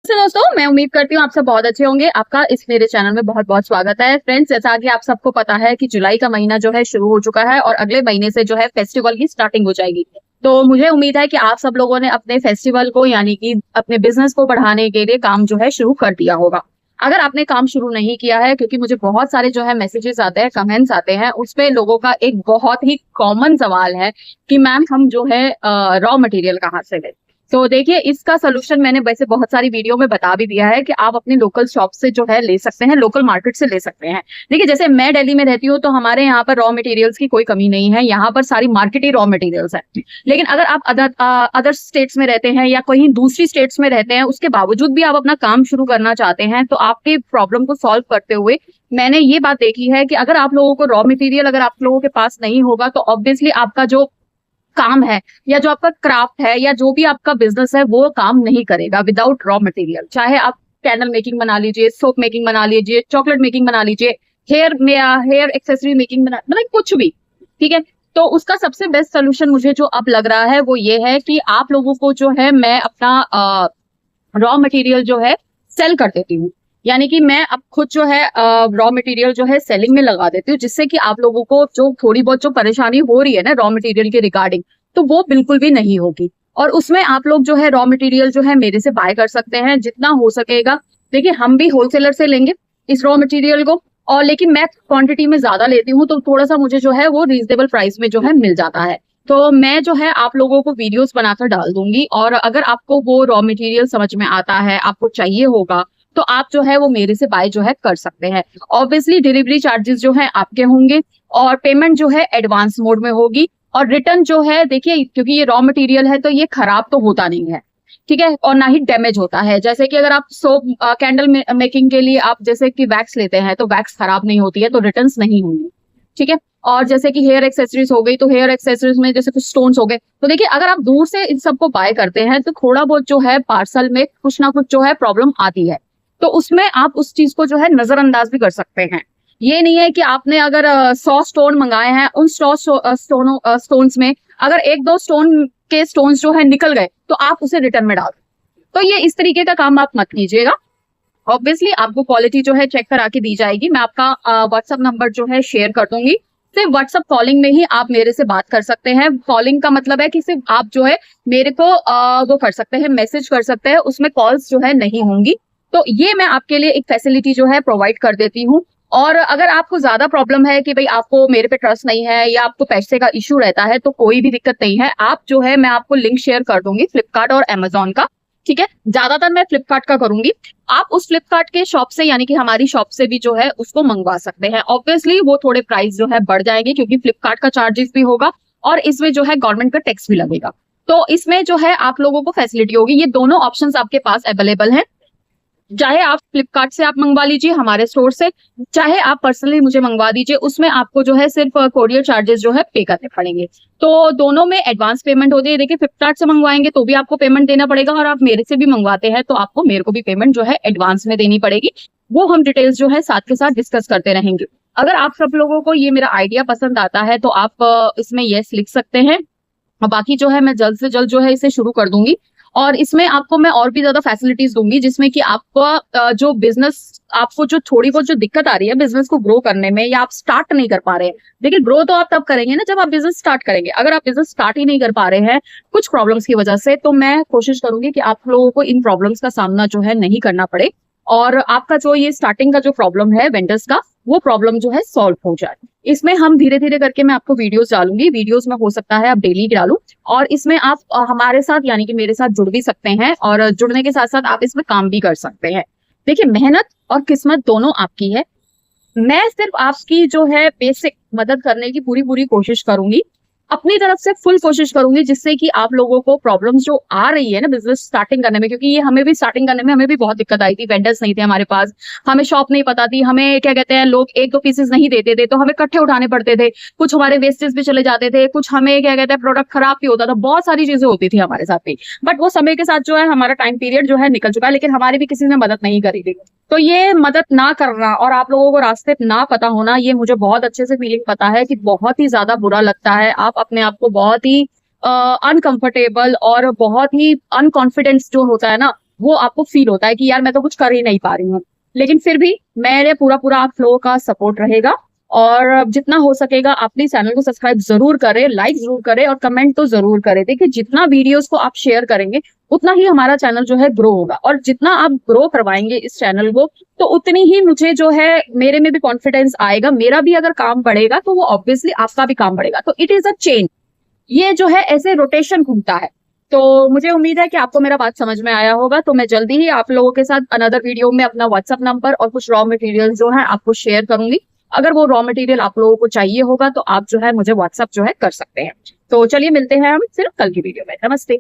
नमस्ते दोस्तों, मैं उम्मीद करती हूँ आप सब बहुत अच्छे होंगे। आपका इस मेरे चैनल में बहुत बहुत स्वागत है। फ्रेंड्स, जैसा कि आप सबको पता है कि जुलाई का महीना जो है शुरू हो चुका है और अगले महीने से जो है फेस्टिवल की स्टार्टिंग हो जाएगी। तो मुझे उम्मीद है कि आप सब लोगों ने अपने फेस्टिवल को यानी कि अपने बिजनेस को बढ़ाने के लिए काम जो है शुरू कर दिया होगा। अगर आपने काम शुरू नहीं किया है, क्योंकि मुझे बहुत सारे जो है मैसेजेस आते हैं, कमेंट्स आते हैं, उसपे लोगों का एक बहुत ही कॉमन सवाल है कि मैम हम जो है रॉ मटेरियल कहाँ से लें। तो देखिए, इसका सोल्यूशन मैंने वैसे बहुत सारी वीडियो में बता भी दिया है कि आप अपनी लोकल शॉप से जो है ले सकते हैं, लोकल मार्केट से ले सकते हैं। देखिए, जैसे मैं दिल्ली में रहती हूँ तो हमारे यहाँ पर रॉ मटेरियल्स की कोई कमी नहीं है, यहाँ पर सारी मार्केट ही रॉ मटेरियल्स है। लेकिन अगर आप अदर स्टेट्स में रहते हैं या कहीं दूसरी स्टेट्स में रहते हैं, उसके बावजूद भी आप अपना काम शुरू करना चाहते हैं, तो आपके प्रॉब्लम को सॉल्व करते हुए मैंने ये बात देखी है कि अगर आप लोगों को रॉ मटेरियल अगर आप लोगों के पास नहीं होगा तो ऑब्वियसली आपका जो काम है या जो आपका क्राफ्ट है या जो भी आपका बिजनेस है वो काम नहीं करेगा विदाउट रॉ मटेरियल। चाहे आप कैंडल मेकिंग बना लीजिए, सोप मेकिंग बना लीजिए, चॉकलेट मेकिंग बना लीजिए, हेयर एक्सेसरी मेकिंग बना, मतलब कुछ भी, ठीक है। तो उसका सबसे बेस्ट सोल्यूशन मुझे जो अब लग रहा है वो ये है कि आप लोगों को जो है मैं अपना रॉ मटेरियल जो है सेल कर देती हूँ। यानी कि मैं अब खुद जो है रॉ मटेरियल जो है सेलिंग में लगा देती हूँ, जिससे कि आप लोगों को जो थोड़ी बहुत जो परेशानी हो रही है ना रॉ मटेरियल के रिगार्डिंग, तो वो बिल्कुल भी नहीं होगी। और उसमें आप लोग जो है रॉ मटेरियल जो है मेरे से बाय कर सकते हैं जितना हो सकेगा। देखिए, हम भी होलसेलर से लेंगे इस रॉ मटेरियल को, और लेकिन मैं क्वांटिटी में ज्यादा लेती हूँ तो थोड़ा सा मुझे जो है वो रीजनेबल प्राइस में जो है मिल जाता है। तो मैं जो है आप लोगों को वीडियोस बनाकर डाल दूंगी, और अगर आपको वो रॉ मटेरियल समझ में आता है, आपको चाहिए होगा, तो आप जो है वो मेरे से बाय जो है कर सकते हैं। ऑब्वियसली डिलीवरी चार्जेस जो है आपके होंगे, और पेमेंट जो है एडवांस मोड में होगी। और रिटर्न जो है, देखिए क्योंकि ये रॉ मटेरियल है तो ये खराब तो होता नहीं है, ठीक है, और ना ही डैमेज होता है। जैसे कि अगर आप सोप कैंडल मेकिंग के लिए आप जैसे कि वैक्स लेते हैं तो वैक्स खराब नहीं होती है, तो रिटर्न्स नहीं होंगे, ठीक है। और जैसे कि हेयर एक्सेसरीज हो गई, तो हेयर एक्सेसरीज में जैसे कुछ स्टोन्स हो गए, तो देखिए अगर आप दूर से इन सबको बाय करते हैं तो थोड़ा बहुत जो है पार्सल में कुछ ना कुछ जो है प्रॉब्लम आती है, तो उसमें आप उस चीज को जो है नजरअंदाज भी कर सकते हैं। ये नहीं है कि आपने अगर 100 स्टोन मंगाए हैं, उन 100 स्टोन्स में अगर एक दो स्टोन्स जो है निकल गए तो आप उसे रिटर्न में डाल, तो ये इस तरीके का काम आप मत कीजिएगा। ऑब्वियसली आपको क्वालिटी जो है चेक करा के दी जाएगी। मैं आपका व्हाट्सएप नंबर जो है शेयर कर दूंगी। सिर्फ व्हाट्सएप कॉलिंग में ही आप मेरे से बात कर सकते हैं। कॉलिंग का मतलब है कि सिर्फ आप जो है मेरे को वो कर सकते हैं, मैसेज कर सकते हैं, उसमें कॉल्स जो है नहीं होंगी। तो ये मैं आपके लिए एक फैसिलिटी जो है प्रोवाइड कर देती हूँ। और अगर आपको ज्यादा प्रॉब्लम है कि भाई आपको मेरे पे ट्रस्ट नहीं है या आपको पैसे का इश्यू रहता है, तो कोई भी दिक्कत नहीं है। आप जो है मैं आपको लिंक शेयर कर दूंगी फ्लिपकार्ट और अमेजोन का, ठीक है। ज्यादातर मैं फ्लिपकार्ट का करूंगी। आप उस फ्लिपकार्ट के शॉप से यानी कि हमारी शॉप से भी जो है उसको मंगवा सकते हैं। ऑब्वियसली वो थोड़े प्राइस जो है बढ़ जाएंगे क्योंकि फ्लिपकार्ट का चार्जेस भी होगा और इसमें जो है गवर्नमेंट का टैक्स भी लगेगा। तो इसमें जो है आप लोगों को फैसिलिटी होगी। ये दोनों ऑप्शंस आपके पास अवेलेबल हैं। चाहे आप फ्लिपकार्ट से आप मंगवा लीजिए हमारे स्टोर से, चाहे आप पर्सनली मुझे मंगवा दीजिए, उसमें आपको जो है सिर्फ कोरियर चार्जेस जो है पे करने पड़ेंगे। तो दोनों में एडवांस पेमेंट होती है। देखिए, फ्लिपकार्ट से मंगवाएंगे तो भी आपको पेमेंट देना पड़ेगा, और आप मेरे से भी मंगवाते हैं तो आपको मेरे को भी पेमेंट जो है एडवांस में देनी पड़ेगी। वो हम डिटेल्स जो है साथ के साथ डिस्कस करते रहेंगे। अगर आप सब लोगों को ये मेरा आइडिया पसंद आता है तो आप इसमें यस लिख सकते हैं, और बाकी जो है मैं जल्द से जल्द जो है इसे शुरू कर दूंगी। और इसमें आपको मैं और भी ज्यादा फैसिलिटीज दूंगी, जिसमें कि आपका जो बिजनेस, आपको जो थोड़ी बहुत जो दिक्कत आ रही है बिजनेस को ग्रो करने में, या आप स्टार्ट नहीं कर पा रहे हैं। देखिए, ग्रो तो आप तब करेंगे ना जब आप बिजनेस स्टार्ट करेंगे। अगर आप बिजनेस स्टार्ट ही नहीं कर पा रहे हैं कुछ प्रॉब्लम्स की वजह से, तो मैं कोशिश करूंगी कि आप लोगों को इन प्रॉब्लम्स का सामना जो है नहीं करना पड़े, और आपका जो ये स्टार्टिंग का जो प्रॉब्लम है वेंडर्स का, वो प्रॉब्लम जो है सॉल्व हो जाए। इसमें हम धीरे धीरे करके मैं आपको वीडियोस डालूंगी। वीडियोस में हो सकता है आप डेली डालूं, और इसमें आप हमारे साथ यानी कि मेरे साथ जुड़ भी सकते हैं, और जुड़ने के साथ साथ आप इसमें काम भी कर सकते हैं। देखिए, मेहनत और किस्मत दोनों आपकी है। मैं सिर्फ आपकी जो है बेसिक मदद करने की पूरी पूरी कोशिश करूंगी, अपनी तरफ से फुल कोशिश करूंगी, जिससे कि आप लोगों को प्रॉब्लम्स जो आ रही है ना बिजनेस स्टार्टिंग करने में, क्योंकि ये हमें भी स्टार्टिंग करने में हमें भी बहुत दिक्कत आई थी। वेंडर्स नहीं थे हमारे पास, हमें शॉप नहीं पता थी, हमें क्या कहते हैं लोग एक दो पीसेस नहीं देते थे, तो हमें इकट्ठे उठाने पड़ते थे। कुछ हमारे वेस्टेज भी चले जाते थे, कुछ हमें क्या कहते हैं प्रोडक्ट खराब भी होता था, बहुत सारी चीजें होती थी हमारे साथ भी। बट वो समय के साथ जो है हमारा टाइम पीरियड जो है निकल चुका है, लेकिन हमारी भी किसी ने मदद नहीं करी थी। तो ये मदद ना करना और आप लोगों को रास्ते ना पता होना, ये मुझे बहुत अच्छे से फीलिंग पता है कि बहुत ही ज्यादा बुरा लगता है। आप अपने आप को बहुत ही अनकंफर्टेबल और बहुत ही अनकॉन्फिडेंस जो होता है ना, वो आपको फील होता है कि यार मैं तो कुछ कर ही नहीं पा रही हूँ। लेकिन फिर भी मेरे पूरा पूरा आप लोगों का सपोर्ट रहेगा, और जितना हो सकेगा आप प्लीज चैनल को सब्सक्राइब जरूर करें, लाइक जरूर करें और कमेंट तो जरूर करें। देखिए जितना वीडियोस को आप शेयर करेंगे उतना ही हमारा चैनल जो है ग्रो होगा, और जितना आप ग्रो करवाएंगे इस चैनल को तो उतनी ही मुझे जो है मेरे में भी कॉन्फिडेंस आएगा। मेरा भी अगर काम बढ़ेगा तो वो ऑब्वियसली आपका भी काम बढ़ेगा। तो इट इज अ चेन, ये जो है ऐसे रोटेशन घूमता है। तो मुझे उम्मीद है कि आपको मेरा बात समझ में आया होगा। तो मैं जल्दी ही आप लोगों के साथ अनदर वीडियो में अपना व्हाट्सएप नंबर और कुछ रॉ मटेरियल जो है आपको शेयर करूंगी। अगर वो रॉ मटेरियल आप लोगों को चाहिए होगा तो आप जो है मुझे व्हाट्सएप जो है कर सकते हैं। तो चलिए मिलते हैं हम सिर्फ कल की वीडियो में। नमस्ते।